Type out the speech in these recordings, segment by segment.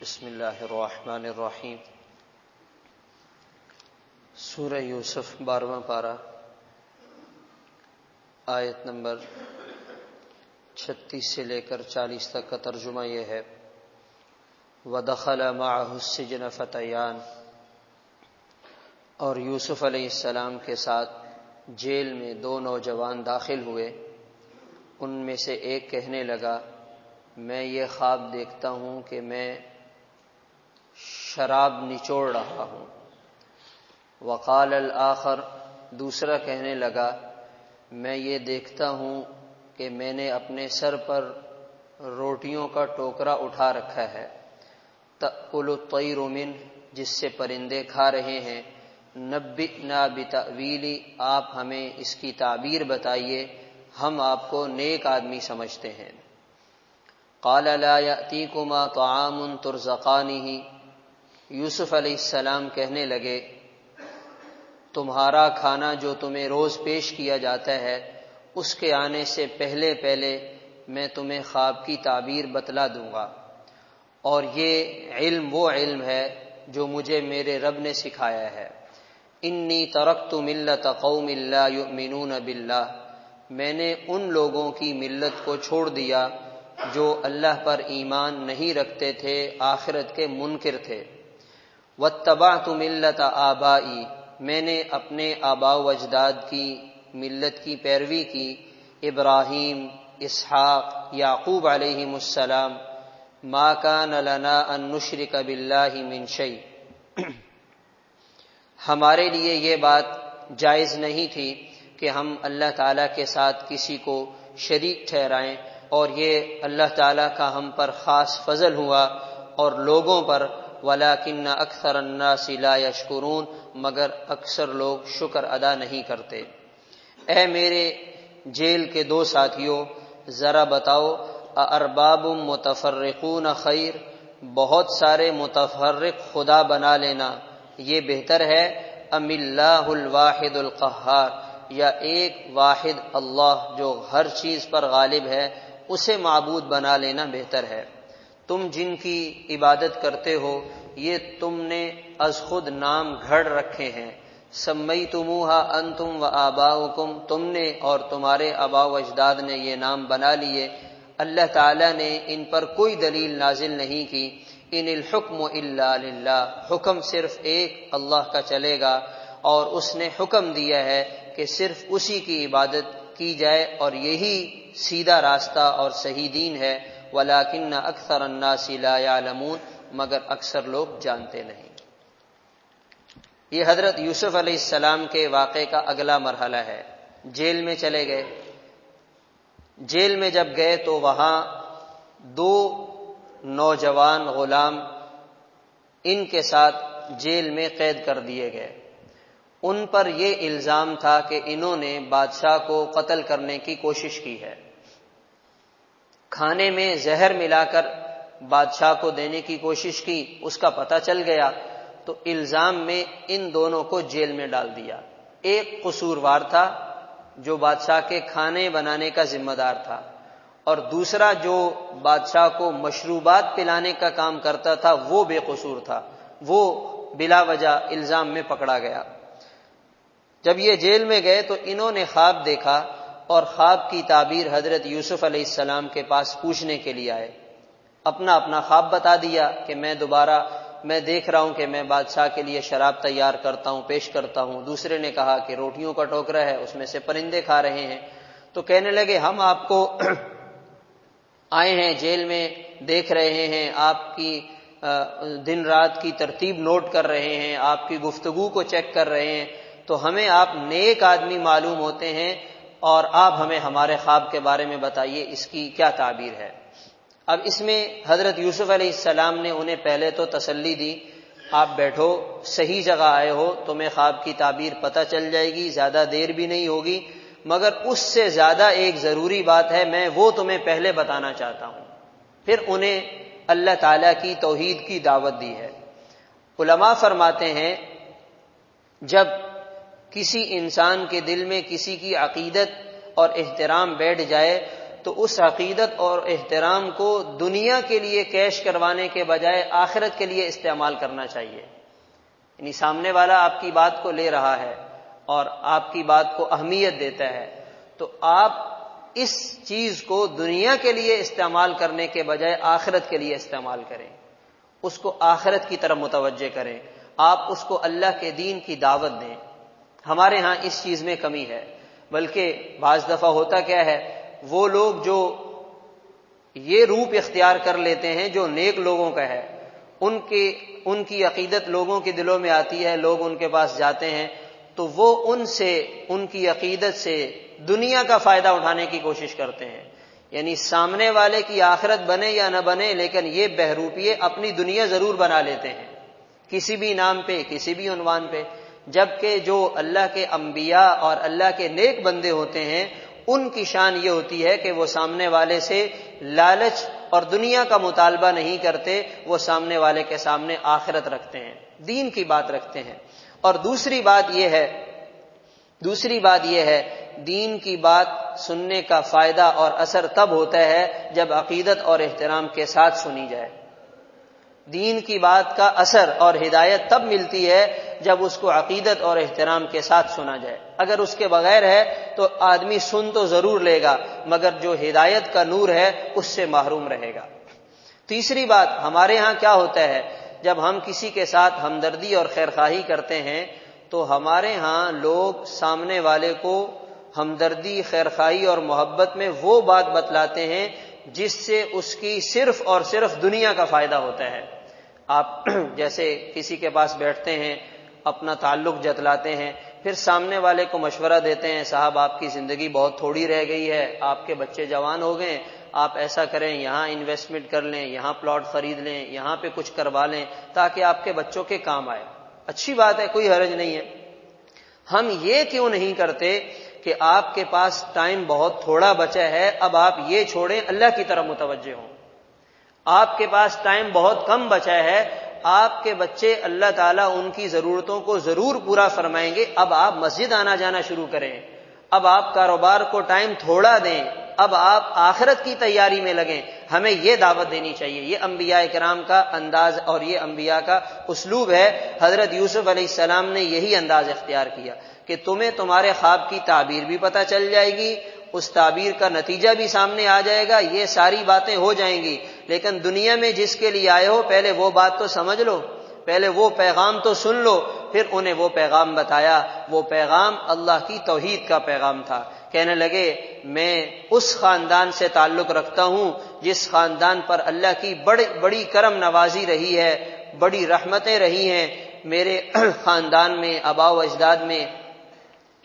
بسم اللہ الرحمن الرحیم۔ سورہ یوسف 12واں پارہ، آیت نمبر 36 سے لے کر 40 تک کا ترجمہ یہ ہے: وَدَخَلَ مَعَهُ السِّجْنَ فَتَيَانِ، اور یوسف علیہ السلام کے ساتھ جیل میں دو نوجوان داخل ہوئے۔ ان میں سے ایک کہنے لگا، میں یہ خواب دیکھتا ہوں کہ میں شراب نچوڑ رہا ہوں۔ وقال الآخر، دوسرا کہنے لگا، میں یہ دیکھتا ہوں کہ میں نے اپنے سر پر روٹیوں کا ٹوکرا اٹھا رکھا ہے، تأکل الطیر منہ، جس سے پرندے کھا رہے ہیں۔ نبئنا بتأویلی، آپ ہمیں اس کی تعبیر بتائیے، ہم آپ کو نیک آدمی سمجھتے ہیں۔ قال لا یأتیکما طعام ترزقانہ، یوسف علیہ السلام کہنے لگے، تمہارا کھانا جو تمہیں روز پیش کیا جاتا ہے، اس کے آنے سے پہلے میں تمہیں خواب کی تعبیر بتلا دوں گا، اور یہ علم وہ علم ہے جو مجھے میرے رب نے سکھایا ہے۔ انی ترکت ملت قوم لا یؤمنون باللہ، میں نے ان لوگوں کی ملت کو چھوڑ دیا جو اللہ پر ایمان نہیں رکھتے تھے، آخرت کے منکر تھے۔ واتبعت ملت آبائی، میں نے اپنے آباء و اجداد کی ملت کی پیروی کی، ابراہیم، اسحاق، یعقوب علیہم السلام۔ ما کان لنا ان نشرک باللہ من شیء، ہمارے لیے یہ بات جائز نہیں تھی کہ ہم اللہ تعالیٰ کے ساتھ کسی کو شریک ٹھہرائیں، اور یہ اللہ تعالیٰ کا ہم پر خاص فضل ہوا اور لوگوں پر۔ وَلَٰكِنَّ أَكْثَرَ النَّاسِ لَا يَشْكُرُونَ، مگر اکثر لوگ شکر ادا نہیں کرتے۔ اے میرے جیل کے دو ساتھیوں، ذرا بتاؤ، اَأَرْبَابٌ مُتَفَرِّقُونَ خَيْرٌ، بہت سارے متفرق خدا بنا لینا یہ بہتر ہے، أَمِ اللَّهُ الْوَاحِدُ الْقَهَّارُ، یا ایک واحد اللہ جو ہر چیز پر غالب ہے، اسے معبود بنا لینا بہتر ہے۔ تم جن کی عبادت کرتے ہو یہ تم نے از خود نام گھڑ رکھے ہیں، سمیتموہا انتم و آباؤکم، تم نے اور تمہارے آباء و اجداد نے یہ نام بنا لیے، اللہ تعالیٰ نے ان پر کوئی دلیل نازل نہیں کی۔ ان الحکم الا للہ، حکم صرف ایک اللہ کا چلے گا، اور اس نے حکم دیا ہے کہ صرف اسی کی عبادت کی جائے، اور یہی سیدھا راستہ اور صحیح دین ہے۔ وَلَٰكِنَّ أَكْثَرَ النَّاسِ لَا يَعْلَمُونَ، مگر اکثر لوگ جانتے نہیں۔ یہ حضرت یوسف علیہ السلام کے واقعے کا اگلا مرحلہ ہے۔ جیل میں چلے گئے، جیل میں جب گئے تو وہاں دو نوجوان غلام ان کے ساتھ جیل میں قید کر دیے گئے۔ ان پر یہ الزام تھا کہ انہوں نے بادشاہ کو قتل کرنے کی کوشش کی ہے، کھانے میں زہر ملا کر بادشاہ کو دینے کی کوشش کی، اس کا پتہ چل گیا تو الزام میں ان دونوں کو جیل میں ڈال دیا۔ ایک قصوروار تھا جو بادشاہ کے کھانے بنانے کا ذمہ دار تھا، اور دوسرا جو بادشاہ کو مشروبات پلانے کا کام کرتا تھا وہ بے قصور تھا، وہ بلا وجہ الزام میں پکڑا گیا۔ جب یہ جیل میں گئے تو انہوں نے خواب دیکھا، اور خواب کی تعبیر حضرت یوسف علیہ السلام کے پاس پوچھنے کے لیے آئے۔ اپنا خواب بتا دیا کہ میں دیکھ رہا ہوں کہ میں بادشاہ کے لیے شراب تیار کرتا ہوں، پیش کرتا ہوں۔ دوسرے نے کہا کہ روٹیوں کا ٹوکرا ہے، اس میں سے پرندے کھا رہے ہیں۔ تو کہنے لگے، ہم آپ کو آئے ہیں جیل میں، دیکھ رہے ہیں، آپ کی دن رات کی ترتیب نوٹ کر رہے ہیں، آپ کی گفتگو کو چیک کر رہے ہیں، تو ہمیں آپ نیک آدمی معلوم ہوتے ہیں، اور آپ ہمیں ہمارے خواب کے بارے میں بتائیے اس کی کیا تعبیر ہے۔ اب اس میں حضرت یوسف علیہ السلام نے انہیں پہلے تو تسلی دی، آپ بیٹھو، صحیح جگہ آئے ہو، تمہیں خواب کی تعبیر پتہ چل جائے گی، زیادہ دیر بھی نہیں ہوگی، مگر اس سے زیادہ ایک ضروری بات ہے، میں وہ تمہیں پہلے بتانا چاہتا ہوں۔ پھر انہیں اللہ تعالیٰ کی توحید کی دعوت دی ہے۔ علماء فرماتے ہیں جب کسی انسان کے دل میں کسی کی عقیدت اور احترام بیٹھ جائے تو اس عقیدت اور احترام کو دنیا کے لیے کیش کروانے کے بجائے آخرت کے لیے استعمال کرنا چاہیے. یعنی سامنے والا آپ کی بات کو لے رہا ہے اور آپ کی بات کو اہمیت دیتا ہے، تو آپ اس چیز کو دنیا کے لیے استعمال کرنے کے بجائے آخرت کے لیے استعمال کریں، اس کو آخرت کی طرف متوجہ کریں، آپ اس کو اللہ کے دین کی دعوت دیں. ہمارے ہاں اس چیز میں کمی ہے، بلکہ بعض دفعہ ہوتا کیا ہے، وہ لوگ جو یہ روپ اختیار کر لیتے ہیں جو نیک لوگوں کا ہے، ان کی عقیدت لوگوں کے دلوں میں آتی ہے، لوگ ان کے پاس جاتے ہیں تو وہ ان کی عقیدت سے دنیا کا فائدہ اٹھانے کی کوشش کرتے ہیں. یعنی سامنے والے کی آخرت بنے یا نہ بنے، لیکن یہ بہروپیے اپنی دنیا ضرور بنا لیتے ہیں کسی بھی نام پہ، کسی بھی عنوان پہ. جبکہ جو اللہ کے انبیاء اور اللہ کے نیک بندے ہوتے ہیں ان کی شان یہ ہوتی ہے کہ وہ سامنے والے سے لالچ اور دنیا کا مطالبہ نہیں کرتے، وہ سامنے والے کے سامنے آخرت رکھتے ہیں، دین کی بات رکھتے ہیں. اور دوسری بات یہ ہے دین کی بات سننے کا فائدہ اور اثر تب ہوتا ہے جب عقیدت اور احترام کے ساتھ سنی جائے. دین کی بات کا اثر اور ہدایت تب ملتی ہے جب اس کو عقیدت اور احترام کے ساتھ سنا جائے. اگر اس کے بغیر ہے تو آدمی سن تو ضرور لے گا مگر جو ہدایت کا نور ہے اس سے محروم رہے گا. تیسری بات، ہمارے ہاں کیا ہوتا ہے، جب ہم کسی کے ساتھ ہمدردی اور خیرخواہی کرتے ہیں تو ہمارے ہاں لوگ سامنے والے کو ہمدردی، خیرخواہی اور محبت میں وہ بات بتلاتے ہیں جس سے اس کی صرف اور صرف دنیا کا فائدہ ہوتا ہے. آپ جیسے کسی کے پاس بیٹھتے ہیں، اپنا تعلق جتلاتے ہیں، پھر سامنے والے کو مشورہ دیتے ہیں، صاحب آپ کی زندگی بہت تھوڑی رہ گئی ہے، آپ کے بچے جوان ہو گئے، آپ ایسا کریں، یہاں انویسٹمنٹ کر لیں، یہاں پلاٹ خرید لیں، یہاں پہ کچھ کروا لیں تاکہ آپ کے بچوں کے کام آئے. اچھی بات ہے، کوئی حرج نہیں ہے. ہم یہ کیوں نہیں کرتے کہ آپ کے پاس ٹائم بہت تھوڑا بچا ہے، اب آپ یہ چھوڑیں، اللہ کی طرف متوجہ ہوں. آپ کے پاس ٹائم بہت کم بچا ہے، آپ کے بچے اللہ تعالیٰ ان کی ضرورتوں کو ضرور پورا فرمائیں گے، اب آپ مسجد آنا جانا شروع کریں، اب آپ کاروبار کو ٹائم تھوڑا دیں، اب آپ آخرت کی تیاری میں لگیں. ہمیں یہ دعوت دینی چاہیے. یہ انبیاء کرام کا انداز اور یہ انبیاء کا اسلوب ہے. حضرت یوسف علیہ السلام نے یہی انداز اختیار کیا کہ تمہیں تمہارے خواب کی تعبیر بھی پتہ چل جائے گی، اس تعبیر کا نتیجہ بھی سامنے آ جائے گا، یہ ساری باتیں ہو جائیں گی، لیکن دنیا میں جس کے لیے آئے ہو پہلے وہ بات تو سمجھ لو، پہلے وہ پیغام تو سن لو. پھر انہیں وہ پیغام بتایا. وہ پیغام اللہ کی توحید کا پیغام تھا. کہنے لگے میں اس خاندان سے تعلق رکھتا ہوں جس خاندان پر اللہ کی بڑی کرم نوازی رہی ہے، بڑی رحمتیں رہی ہیں. میرے خاندان میں، آباء و اجداد میں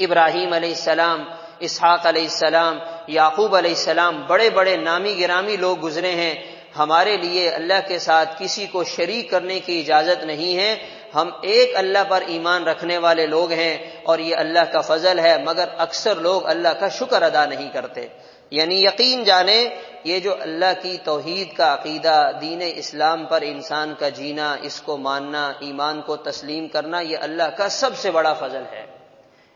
ابراہیم علیہ السلام، اسحاق علیہ السلام، یعقوب علیہ السلام، بڑے بڑے نامی گرامی لوگ گزرے ہیں. ہمارے لیے اللہ کے ساتھ کسی کو شریک کرنے کی اجازت نہیں ہے. ہم ایک اللہ پر ایمان رکھنے والے لوگ ہیں اور یہ اللہ کا فضل ہے، مگر اکثر لوگ اللہ کا شکر ادا نہیں کرتے. یعنی یقین جانیں یہ جو اللہ کی توحید کا عقیدہ، دین اسلام پر انسان کا جینا، اس کو ماننا، ایمان کو تسلیم کرنا، یہ اللہ کا سب سے بڑا فضل ہے.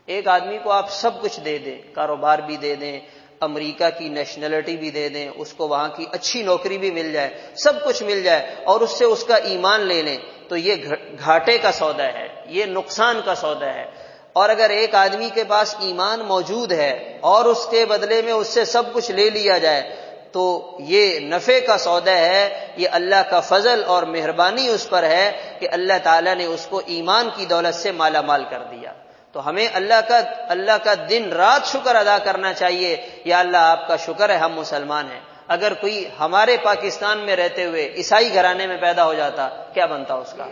ایک آدمی کو آپ سب کچھ دے دیں، کاروبار بھی دے دیں، امریکہ کی نیشنلٹی بھی دے دیں، اس کو وہاں کی اچھی نوکری بھی مل جائے، سب کچھ مل جائے اور اس سے اس کا ایمان لے لیں تو یہ گھاٹے کا سودا ہے، یہ نقصان کا سودا ہے. اور اگر ایک آدمی کے پاس ایمان موجود ہے اور اس کے بدلے میں اس سے سب کچھ لے لیا جائے تو یہ نفع کا سودا ہے. یہ اللہ کا فضل اور مہربانی اس پر ہے کہ اللہ تعالیٰ نے اس کو ایمان کی دولت سے مالا مال کر دیا. تو ہمیں اللہ کا دن رات شکر ادا کرنا چاہیے. یا اللہ آپ کا شکر ہے ہم مسلمان ہیں. اگر کوئی ہمارے پاکستان میں رہتے ہوئے عیسائی گھرانے میں پیدا ہو جاتا کیا بنتا اس کا؟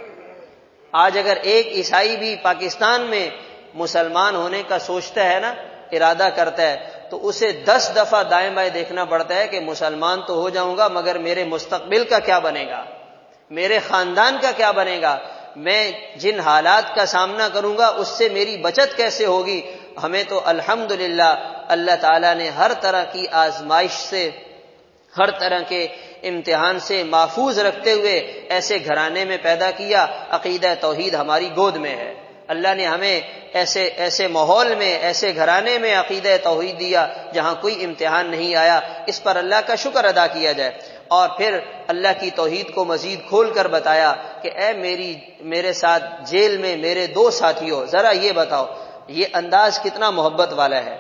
آج اگر ایک عیسائی بھی پاکستان میں مسلمان ہونے کا سوچتا ہے نا، ارادہ کرتا ہے، تو اسے 10 دفعہ دائیں بائیں دیکھنا پڑتا ہے کہ مسلمان تو ہو جاؤں گا مگر میرے مستقبل کا کیا بنے گا، میرے خاندان کا کیا بنے گا، میں جن حالات کا سامنا کروں گا اس سے میری بچت کیسے ہوگی. ہمیں تو الحمدللہ اللہ تعالیٰ نے ہر طرح کی آزمائش سے، ہر طرح کے امتحان سے محفوظ رکھتے ہوئے ایسے گھرانے میں پیدا کیا. عقیدہ توحید ہماری گود میں ہے. اللہ نے ہمیں ایسے ماحول میں، ایسے گھرانے میں عقیدہ توحید دیا جہاں کوئی امتحان نہیں آیا، اس پر اللہ کا شکر ادا کیا جائے۔ اور پھر اللہ کی توحید کو مزید کھول کر بتایا کہ اے میرے ساتھ جیل میں میرے 2 ساتھیوں، ذرا یہ بتاؤ، یہ انداز کتنا محبت والا ہے۔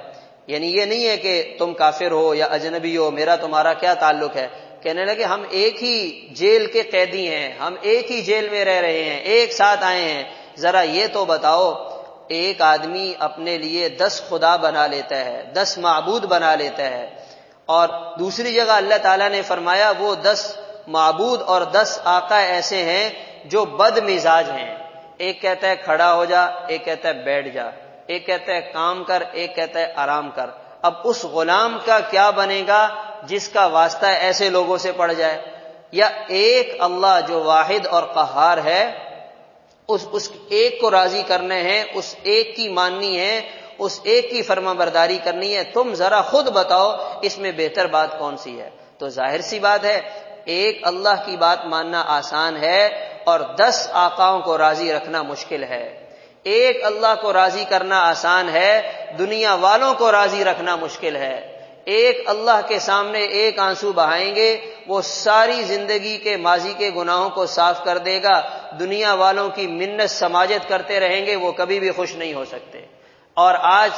یعنی یہ نہیں ہے کہ تم کافر ہو یا اجنبی ہو، میرا تمہارا کیا تعلق ہے۔ کہنے لگے ہم ایک ہی جیل کے قیدی ہیں، ہم ایک ہی جیل میں رہ رہے ہیں، ایک ساتھ آئے ہیں، ذرا یہ تو بتاؤ، ایک آدمی اپنے لیے 10 خدا بنا لیتا ہے، 10 معبود بنا لیتا ہے، اور دوسری جگہ اللہ تعالیٰ نے فرمایا وہ 10 معبود اور 10 آقا ایسے ہیں جو بد مزاج ہیں، ایک کہتا ہے کھڑا ہو جا، ایک کہتا ہے بیٹھ جا، ایک کہتا ہے کام کر، ایک کہتا ہے آرام کر۔ اب اس غلام کا کیا بنے گا جس کا واسطہ ایسے لوگوں سے پڑ جائے؟ یا ایک اللہ جو واحد اور قہار ہے، اس ایک کو راضی کرنے ہیں، اس ایک کی ماننی ہے، اس ایک کی فرما برداری کرنی ہے، تم ذرا خود بتاؤ اس میں بہتر بات کون سی ہے؟ تو ظاہر سی بات ہے ایک اللہ کی بات ماننا آسان ہے اور 10 آقاؤں کو راضی رکھنا مشکل ہے۔ ایک اللہ کو راضی کرنا آسان ہے، دنیا والوں کو راضی رکھنا مشکل ہے۔ ایک اللہ کے سامنے ایک آنسو بہائیں گے، وہ ساری زندگی کے ماضی کے گناہوں کو صاف کر دے گا، دنیا والوں کی منت سماجت کرتے رہیں گے، وہ کبھی بھی خوش نہیں ہو سکتے۔ اور آج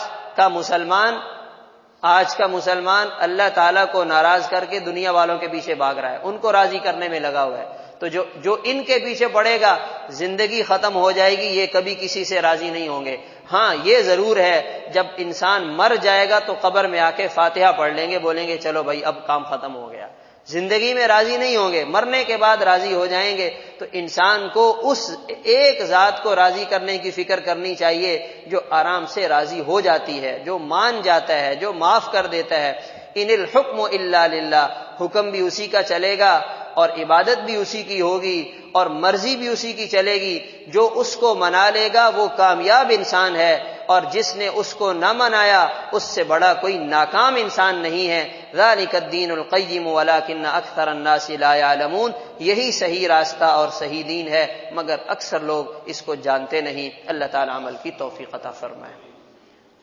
کا مسلمان اللہ تعالیٰ کو ناراض کر کے دنیا والوں کے پیچھے بھاگ رہا ہے، ان کو راضی کرنے میں لگا ہوا ہے۔ تو جو ان کے پیچھے پڑے گا زندگی ختم ہو جائے گی، یہ کبھی کسی سے راضی نہیں ہوں گے۔ ہاں یہ ضرور ہے جب انسان مر جائے گا تو قبر میں آ کے فاتحہ پڑھ لیں گے، بولیں گے چلو بھائی اب کام ختم ہو گیا۔ زندگی میں راضی نہیں ہوں گے، مرنے کے بعد راضی ہو جائیں گے۔ تو انسان کو اس ایک ذات کو راضی کرنے کی فکر کرنی چاہیے جو آرام سے راضی ہو جاتی ہے، جو مان جاتا ہے، جو معاف کر دیتا ہے۔ ان الحکم الا للہ، حکم بھی اسی کا چلے گا اور عبادت بھی اسی کی ہوگی اور مرضی بھی اسی کی چلے گی۔ جو اس کو منا لے گا وہ کامیاب انسان ہے، اور جس نے اس کو نہ منایا اس سے بڑا کوئی ناکام انسان نہیں ہے۔ ذالک الدین القیم ولکن اکثر الناس لا یعلمون، یہی صحیح راستہ اور صحیح دین ہے مگر اکثر لوگ اس کو جانتے نہیں۔ اللہ تعالی عمل کی توفیق عطا فرمائے۔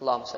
اللہم